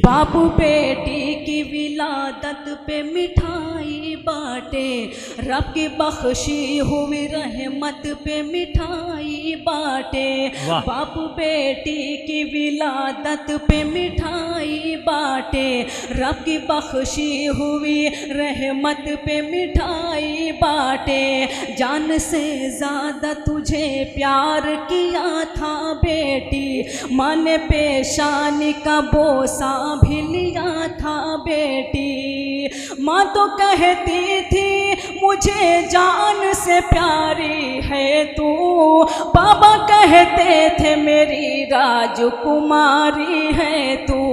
बाप बेटी की विलादत पे मिठाई बाटे, रब की बख्शी हुई रहमत पे मिठाई बाटे। बाप बेटी की विलादत पे मिठाई बाटे, रब की बख्शी हुई रहमत पे मिठाई बाटे। जान से ज़्यादा तुझे प्यार किया था बेटी, माँ ने पेशानी का बोसा भी लिया था बेटी। माँ तो कहती थी मुझे जान से प्यारी है तू, बाबा कहते थे मेरी राजकुमारी है तू।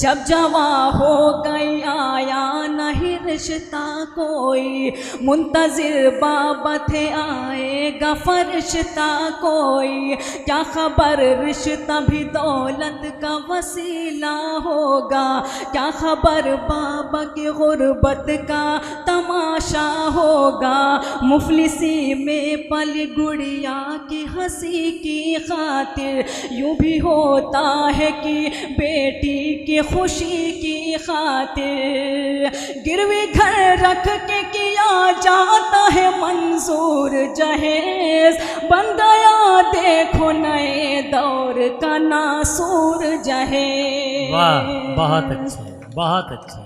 जब जवा हो गई आया नहीं रिश्ता कोई, मुंतजिर बाबा थे आएगा फरिश्ता कोई। क्या खबर रिश्ता भी दौलत का वसीला होगा, क्या खबर बाबा की गुर्बत का तमाशा होगा। मुफलिसी में पली गुड़िया की हंसी की खातिर, यूँ भी होता है कि बेटी की खुशी की खातिर। गिरवी घर रख के किया जाता है मंजूर जहेज, बन गया देखो नए दौर का नासूर जहेज। वाह, बहुत अच्छे, बहुत अच्छे।